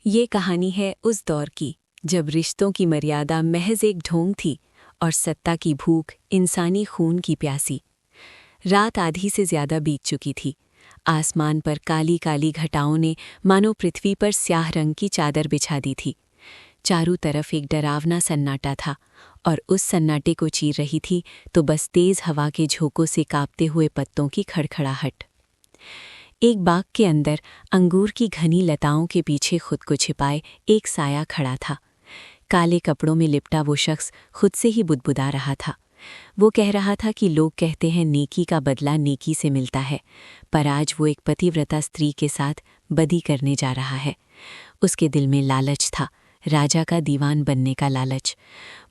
ये कहानी है उस दौर की जब रिश्तों की मर्यादा महज एक ढोंग थी और सत्ता की भूख इंसानी खून की प्यासी। रात आधी से ज्यादा बीत चुकी थी। आसमान पर काली काली घटाओं ने मानो पृथ्वी पर स्याह रंग की चादर बिछा दी थी। चारों तरफ एक डरावना सन्नाटा था और उस सन्नाटे को चीर रही थी तो बस तेज हवा के झोंकों से कांपते हुए पत्तों की खड़खड़ाहट। एक बाग के अंदर अंगूर की घनी लताओं के पीछे खुद को छिपाए एक साया खड़ा था। काले कपड़ों में लिपटा वो शख्स खुद से ही बुदबुदा रहा था। वो कह रहा था कि लोग कहते हैं नेकी का बदला नेकी से मिलता है, पर आज वो एक पतिव्रता स्त्री के साथ बदी करने जा रहा है। उसके दिल में लालच था, राजा का दीवान बनने का लालच।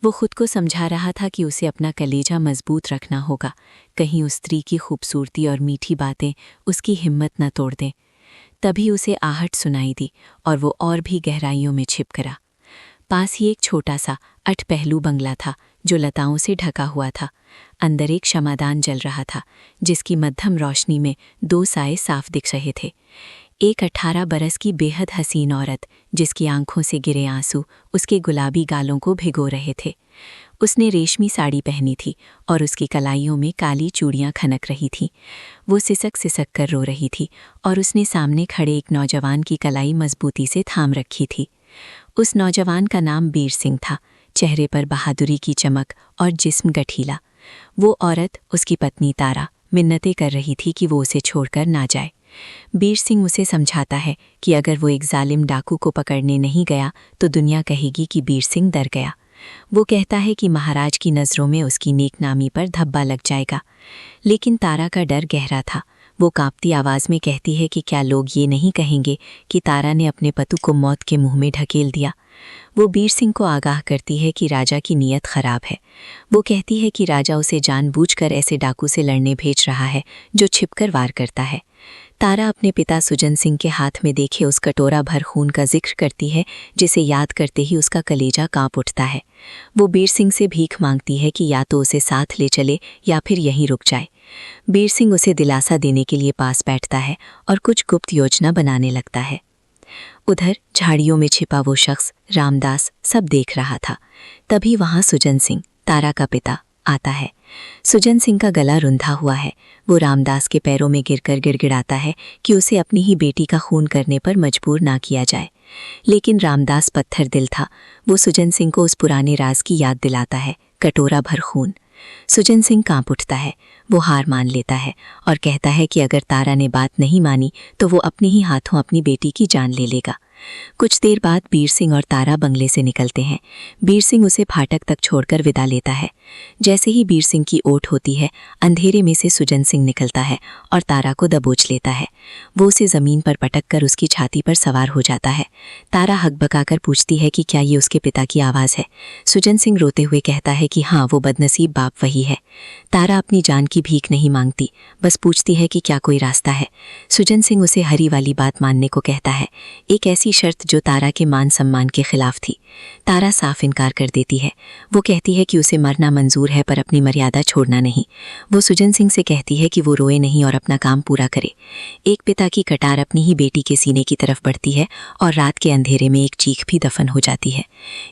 वो खुद को समझा रहा था कि उसे अपना कलेजा मजबूत रखना होगा, कहीं उस स्त्री की खूबसूरती और मीठी बातें उसकी हिम्मत न तोड़ दें। तभी उसे आहट सुनाई दी और वो और भी गहराइयों में छिप गया। पास ही एक छोटा सा 8 पहलू बंगला था जो लताओं से ढका हुआ था। अंदर एक क्षमादान जल रहा था जिसकी मध्यम रोशनी में 2 साए साफ दिख रहे थे। एक 18 बरस की बेहद हसीन औरत जिसकी आंखों से गिरे आंसू उसके गुलाबी गालों को भिगो रहे थे। उसने रेशमी साड़ी पहनी थी और उसकी कलाइयों में काली चूड़ियां खनक रही थीं। वो सिसक सिसक कर रो रही थी और उसने सामने खड़े एक नौजवान की कलाई मजबूती से थाम रखी थी। उस नौजवान का नाम बीर सिंह था, चेहरे पर बहादुरी की चमक और जिस्म गठीला। वो औरत उसकी पत्नी तारा मिन्नतें कर रही थी कि वो उसे छोड़कर ना जाए। बीर सिंह उसे समझाता है कि अगर वो एक जालिम डाकू को पकड़ने नहीं गया तो दुनिया कहेगी कि बीर सिंह डर गया। वो कहता है कि महाराज की नज़रों में उसकी नेकनामी पर धब्बा लग जाएगा। लेकिन तारा का डर गहरा था। वो कांपती आवाज़ में कहती है कि क्या लोग ये नहीं कहेंगे कि तारा ने अपने पति को मौत के मुंह में ढकेल दिया। वो बीर सिंह को आगाह करती है कि राजा की नीयत खराब है। वो कहती है कि राजा उसे जानबूझकर ऐसे डाकू से लड़ने भेज रहा है जो छिपकर वार करता है। तारा अपने पिता सुजन सिंह के हाथ में देखे उस कटोरा भर खून का जिक्र करती है जिसे याद करते ही उसका कलेजा कांप उठता है। वो बीर सिंह से भीख मांगती है कि या तो उसे साथ ले चले या फिर यहीं रुक जाए। बीर सिंह उसे दिलासा देने के लिए पास बैठता है और कुछ गुप्त योजना बनाने लगता है। उधर झाड़ियों में छिपा वो शख्स रामदास सब देख रहा था। तभी वहां सुजन सिंह, तारा का पिता, आता है। सुजन सिंह का गला रुंधा हुआ है। वो रामदास के पैरों में गिरकर गिड़गिड़ाता है कि उसे अपनी ही बेटी का खून करने पर मजबूर ना किया जाए। लेकिन रामदास पत्थर दिल था। वो सुजन सिंह को उस पुराने राज की याद दिलाता है, कटोरा भर खून। सुजन सिंह कांप उठता है। वो हार मान लेता है और कहता है कि अगर तारा ने बात नहीं मानी तो वो अपने ही हाथों अपनी बेटी की जान ले लेगा। कुछ देर बाद बीर सिंह और तारा बंगले से निकलते हैं। बीर सिंह उसे फाटक तक छोड़कर विदा लेता है। जैसे ही बीर सिंह की ओट होती है, अंधेरे में से सुजन सिंह निकलता है और तारा को दबोच लेता है। वो उसे जमीन पर पटक कर उसकी छाती पर सवार हो जाता है। तारा हकबकाकर पूछती है कि क्या ये उसके पिता की आवाज़ है। सुजन सिंह रोते हुए कहता है कि हाँ, वो बदनसीब बाप वही है। तारा अपनी जान की भीख नहीं मांगती, बस पूछती है कि क्या कोई रास्ता है। सुजन सिंह उसे हरी वाली बात मानने को कहता है, एक ऐसी शर्त जो तारा के मान सम्मान के खिलाफ थी। तारा साफ इनकार कर देती है। वो कहती है कि उसे मरना मंजूर है पर अपनी मर्यादा छोड़ना नहीं। वो सुजन सिंह से कहती है कि वो रोए नहीं और अपना काम पूरा करे। एक पिता की कटार अपनी ही बेटी के सीने की तरफ बढ़ती है और रात के अंधेरे में एक चीख भी दफन हो जाती है।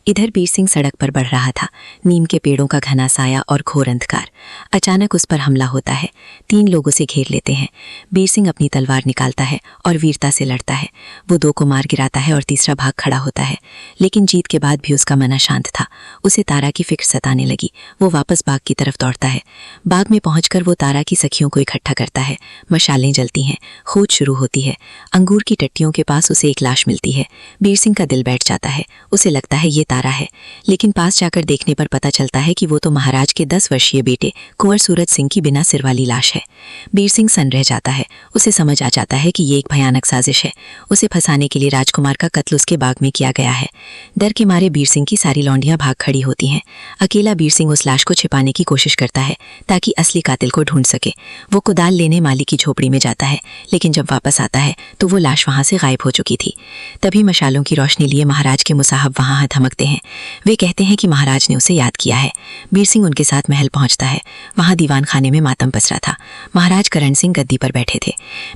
इधर बीर सिंह सड़क पर बढ़ रहा था। नीम के पेड़ों का घना साया और घोर अंधकार। अचानक उस पर हमला होता है। 3 लोग उसे घेर लेते हैं। बीर सिंह अपनी तलवार निकालता है और वीरता से लड़ता है। वो 2 को मार गिराता है और तीसरा भाग खड़ा होता है। लेकिन जीत के बाद भी उसका मन अशांत था। उसे तारा की फिक्र सताने लगी। वो वापस बाग की तरफ दौड़ता है। बाग में पहुंचकर वो तारा की सखियों को इकट्ठा करता है। मशालें जलती हैं, खोज शुरू होती है। अंगूर की टट्टियों के पास उसे एक लाश मिलती है। बीर सिंह का दिल बैठ जाता है। उसे लगता है ये तारा है, लेकिन पास जाकर देखने पर पता चलता है कि वो तो महाराज के 10 वर्षीय बेटे कुंवर सूरज सिंह की बिना सिर वाली लाश है। बीर सिंह सन्न रह जाता है। उसे समझ आ जाता है कि ये एक भयानक साजिश है। उसे फंसाने के लिए राजकुमार का कत्ल उसके बाग में किया गया है। डर के मारे बीर सिंह की सारी लौंडियां भाग खड़ी होती हैं। अकेला बीर सिंह उस लाश को छिपाने की कोशिश करता है ताकि असली कातिल को ढूंढ सके। वो कुदाल लेने माली की झोपड़ी में जाता है, लेकिन जब वापस आता है तो वो लाश वहां से गायब हो चुकी थी। तभी मशालों की रोशनी लिए महाराज के मुसाहब वहां धमकते हैं। वे कहते हैं कि महाराज ने उसे याद किया है। बीर सिंह उनके साथ महल पहुंचता है। वहां दीवान खाने में मातम पसरा था। महाराज करण सिंह गद्दी पर बैठे थे।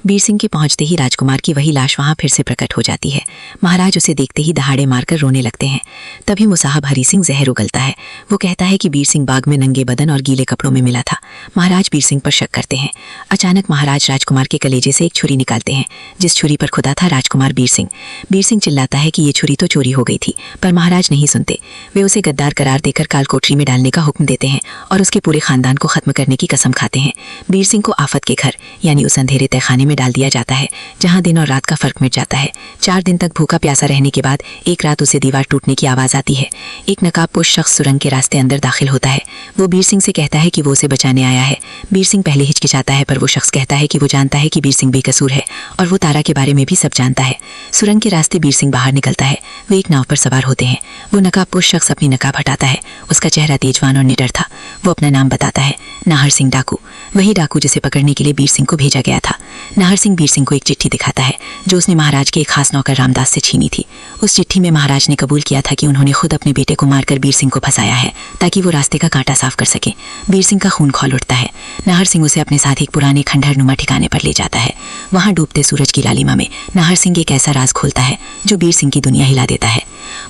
बीर सिंह के पहुंचते ही राजकुमार की वही लाश वहां फिर से प्रकट हो जाती है। महाराज उसे देखते ही दहाड़े मारकर रोने लगते हैं। तभी मुसाहब हरी सिंह जहर उगलता है। वो कहता है कि बीर सिंह बाग में नंगे बदन और गीले कपड़ों में मिला था। महाराज बीर सिंह पर शक करते हैं। अचानक महाराज राजकुमार के कलेजे से एक छुरी निकालते हैं, जिस छुरी पर खुदा था राजकुमार बीर सिंह। बीर सिंह चिल्लाता है कि ये छुरी तो चोरी हो गई थी, पर महाराज नहीं सुनते। वे उसे गद्दार करार देकर कालकोठरी में डालने का हुक्म देते हैं और उसके पूरे खानदान को खत्म करने की कसम खाते हैं। बीर सिंह को आफत के घर यानी उस अंधेरे तहखाने में डाल दिया जाता है जहां दिन और रात का फर्क मिट जाता है। 4 दिन तक भूखा प्यासा रहने के बाद एक रात उसे दीवार टूटने की आवाज आती है। एक नकाबपोश शख्स सुरंग के रास्ते अंदर दाखिल होता है। वो बीर सिंह से कहता है कि वो उसे बचाने आया है। बीर सिंह पहले हिचकिचाता है, पर वो शख्स कहता है कि वो जानता है कि बीर सिंह बेकसूर है और वो तारा के बारे में भी सब जानता है। सुरंग के रास्ते बीर सिंह बाहर निकलता है। वे एक नाव पर सवार होते हैं। वो नकाबपोश शख्स अपनी नकाब हटाता है। उसका चेहरा तेजवान और निडर था। वो अपना नाम बताता है, नाहर सिंह डाकू, वही डाकू जिसे पकड़ने के लिए बीर सिंह को भेजा गया था। नाहर सिंह बीर सिंह को एक चिट्ठी दिखाता है जो उसने महाराज के एक खास नौकर रामदास से छीनी थी। उस चिट्ठी में महाराज ने कबूल किया था कि उन्होंने खुद अपने बेटे को मारकर बीर सिंह को फंसाया है ताकि वो रास्ते का कांटा साफ कर सके। बीर सिंह का खून खौल उठता है। नाहर सिंह उसे अपने साथ एक पुराने खंडहर नुमा ठिकाने पर ले जाता है। वहां डूबते सूरज की लालिमा में नाहर सिंह एक ऐसा राज खोलता है जो बीर सिंह की दुनिया हिला देता है।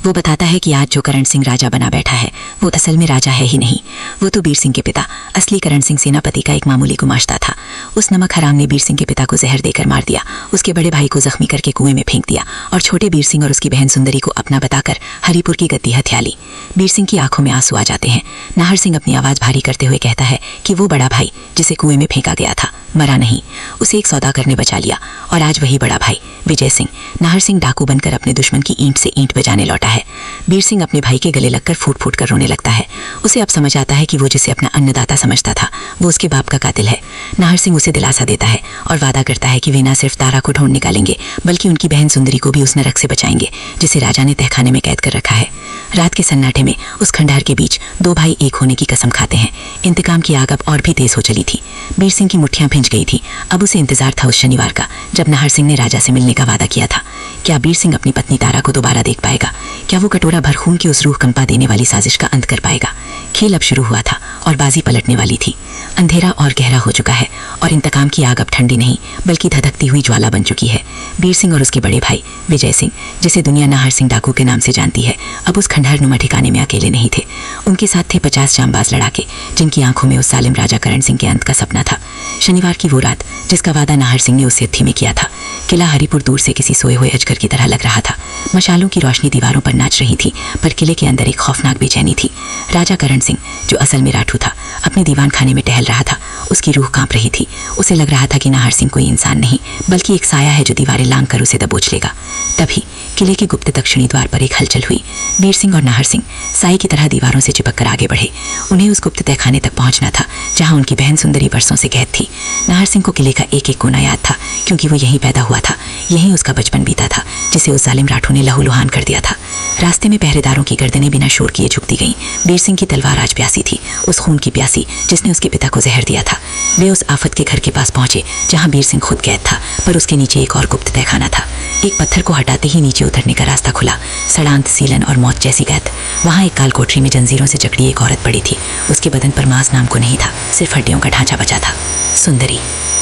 वो बताता है कि आज जो करण सिंह राजा बना बैठा है वो असल में राजा है ही नहीं। वो तो बीर सिंह के पिता असली करण सिंह सेनापति का एक मामूली गुमाश्ता था। उस नमक हराम ने बीर सिंह के पिता को जहर देकर मार दिया, उसके बड़े भाई को जख्मी करके कुएं में फेंक दिया और छोटे बीर सिंह और उसकी बहन सुंदरी को अपना बताकर हरिपुर की गद्दी हथिया ली। बीर सिंह की आंखों में आंसू आ जाते हैं। नाहर सिंह अपनी आवाज भारी करते हुए कहता है कि वो बड़ा भाई जिसे कुएं में फेंका गया था मरा नहीं, उसे एक सौदागर ने बचा लिया और आज वही बड़ा भाई विजय सिंह नाहर सिंह डाकू बनकर अपने दुश्मन की ईंट से ईंट बजाने लौटा है। बीर सिंह अपने भाई के गले लगकर फूट फूट कर रोने लगता है। उसे अब समझ आता है कि वो जिसे अपना अन्नदाता समझता था वो उसके बाप का कातिल है। नाहर सिंह उसे दिलासा देता है और वादा करता है कि वे न सिर्फ तारा को ढूंढ निकालेंगे बल्कि उनकी बहन सुंदरी को भी उस नरक से बचाएंगे जिसे राजा ने तहखाने में कैद कर रखा है। रात के सन्नाटे में उस खंडहर के बीच 2 भाई एक होने की कसम खाते हैं। इंतकाम की आग अब और भी तेज हो चली थी। बीर सिंह की मुट्ठियां भिंच गई थी। अब उसे इंतजार था उस शनिवार का जब नाहर सिंह ने राजा से मिलने का वादा किया था। क्या बीर सिंह अपनी पत्नी तारा को दोबारा देख पाएगा? क्या वो कटोरा भर खून की उस रूह कंपा देने वाली साजिश का अंत कर पाएगा? खेल अब शुरू हुआ था और बाजी पलटने वाली थी। अंधेरा और गहरा हो चुका है और इंतकाम की आग अब ठंडी नहीं बल्कि धधकती हुई ज्वाला बन चुकी है। बीर सिंह और उसके बड़े भाई विजय सिंह, जिसे दुनिया नाहर सिंह डाकू के नाम से जानती है, अब उस खंडहर नुमा ठिकाने में अकेले नहीं थे। उनके साथ थे 50 जांबाज लड़ाके जिनकी आंखों में उस जालिम राजा करण सिंह के अंत का सपना था। शनिवार की वो रात जिसका वादा नाहर सिंह ने उस सिद्धि में किया था। किला हरिपुर दूर से किसी सोए हुए अजगर की तरह लग रहा था। मशालों की रोशनी दीवारों पर नाच रही थी, पर किले के अंदर एक खौफनाक बेचैनी थी। राजा करण सिंह, जो असल में राठू था, अपने दीवान खाने में टहल रहा था। उसकी रूह कांप रही थी। उसे लग रहा था कि नाहर सिंह कोई इंसान नहीं बल्कि एक साया है जो दीवारें लांघ कर उसे दबोच लेगा। तभी किले के गुप्त दक्षिणी द्वार पर एक हलचल हुई। बीर सिंह और नाहर सिंह साई की तरह दीवारों से चिपक कर आगे बढ़े। उन्हें उस गुप्त तहखाने तक पहुंचना था जहां उनकी बहन सुंदरी बरसों से कैद थी। नाहर सिंह को किले का एक एक कोना याद था क्योंकि वो यहीं पैदा हुआ था, यहीं उसका बचपन बीता था जिसे उस जालिम राठू ने लहूलुहान कर दिया था। रास्ते में पहरेदारों की गर्दनें बिना शोर किए झुकती गईं। बीर सिंह की तलवार आज प्यासी थी, उस खून की प्यासी जिसने उसके पिता को जहर दिया था। वे उस आफत के घर के पास पहुंचे जहां बीर सिंह खुद कैद था, पर उसके नीचे एक और गुप्त तहखाना था। एक पत्थर को हटाते ही नीचे उतरने का रास्ता खुला। सड़ांत, सीलन और मौत जैसी कैद। वहां एक काल कोठरी में जंजीरों से जकड़ी एक औरत पड़ी थी। उसके बदन पर मांस नाम को नहीं था, सिर्फ हड्डियों का ढांचा बचा था। सुंदरी।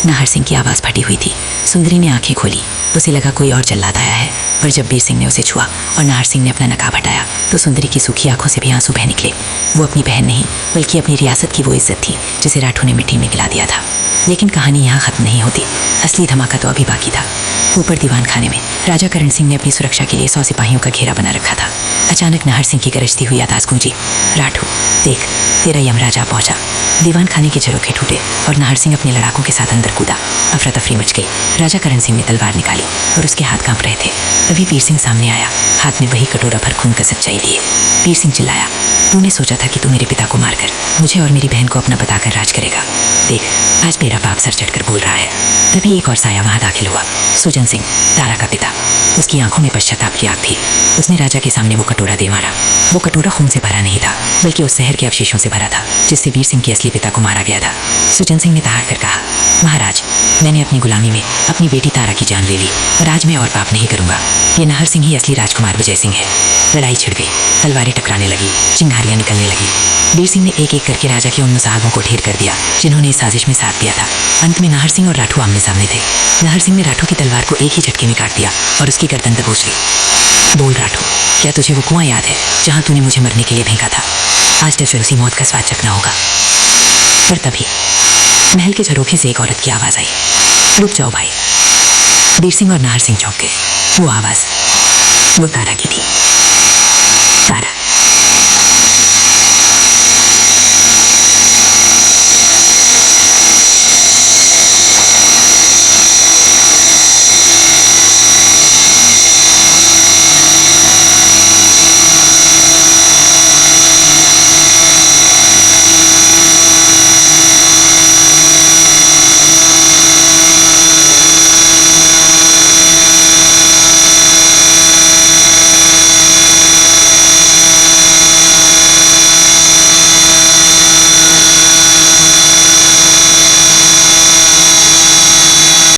नाहर सिंह की आवाज़ फटी हुई थी। सुंदरी ने आंखें खोली। उसे लगा कोई और जल्लाद आया है, पर जब बीर सिंह ने उसे छुआ और नाहर सिंह ने अपना नकाब हटाया तो सुंदरी की सूखी आंखों से भी आंसू बह निकले। वो अपनी बहन नहीं बल्कि अपनी रियासत की वो इज्जत थी जिसे राठू ने मिट्टी में गिला दिया था। लेकिन कहानी यहाँ खत्म नहीं होती। असली धमाका तो अभी बाकी था। ऊपर दीवान खाने में राजा करण सिंह ने अपनी सुरक्षा के लिए 100 सिपाहियों का घेरा बना रखा था। अचानक नाहर सिंह की गरजती हुई आवाज़ गूंजी, राठू देख, तेरा यमराजा पहुंचा। दीवान खाने के झरोखे टूटे और नाहर सिंह अपने लड़ाकों के साथ अंदर कूदा। अफरा तफरी मच गई। राजा करण सिंह ने तलवार निकाली और उसके हाथ कांप रहे थे। तभी बीर सिंह सामने आया, हाथ में वही कटोरा भर खून का सच्चाई लिए। बीर सिंह चिल्लाया, तूने सोचा था कि तू मेरे पिता को मारकर मुझे और मेरी बहन को अपना बताकर राज करेगा। देख, आज मेरा बाप सर चढ़कर बोल रहा है। तभी एक और साया वहां दाखिल हुआ, सुजन सिंह, तारा का पिता। उसकी आंखों में पश्चाताप पाप की आग थी। उसने राजा के सामने वो कटोरा दे मारा। वो कटोरा खून से भरा नहीं था, बल्कि उस जहर के अवशेषों से भरा था जिससे वीर सिंह के असली पिता को मारा गया था। सुचन सिंह ने दहाड़ कर कहा, महाराज, मैंने अपनी गुलामी में अपनी बेटी तारा की जान ले ली और आज मैं और पाप नहीं करूंगा। ये नाहर सिंह ही असली राजकुमार विजय सिंह है। लड़ाई छिड़ गई, तलवारें टकराने लगी, चिंगारियां निकलने लगी। वीर सिंह ने एक एक करके राजा के उन मुसाहबों को ढेर कर दिया जिन्होंने इस साजिश में साथ दिया था। अंत में नाहर सिंह और राठू आमने सामने थे। नाहर सिंह ने राठू की तलवार को एक ही झटके में काट दिया और उसकी गर्दन दबोच ली। बोल राठू, क्या तुझे वो कुआं याद है जहां तूने मुझे मरने के लिए फेंका था? आज तो उसी मौत का स्वाद चखना होगा। पर तभी महल के झरोखे से एक औरत की आवाज आई, रुक जाओ भाई। वीर सिंह और नाहर सिंह चौंक गए। वो आवाज वो तारा की थी। तारा